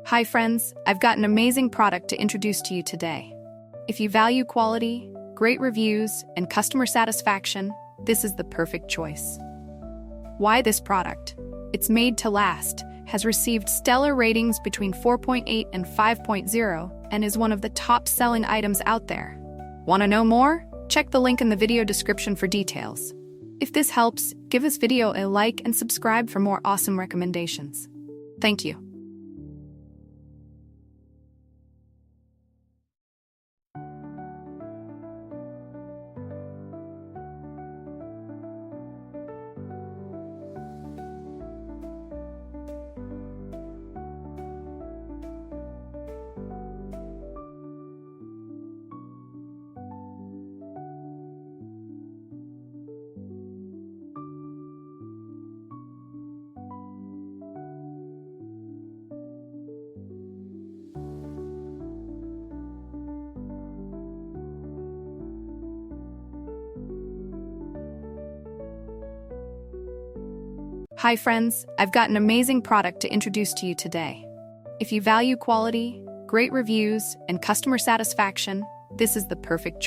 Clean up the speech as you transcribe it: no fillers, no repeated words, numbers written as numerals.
Hi friends, I've got an amazing product to introduce to you today. If you value quality, great reviews, and customer satisfaction, this is the perfect choice. Why this product? It's made to last, has received stellar ratings between 4.8 and 5.0, and is one of the top-selling items out there. Want to know more? Check the link in the video description for details. If this helps, give this video a like and subscribe for more awesome recommendations. Thank you. Hi friends, I've got an amazing product to introduce to you today. If you value quality, great reviews, and customer satisfaction, this is the perfect choice.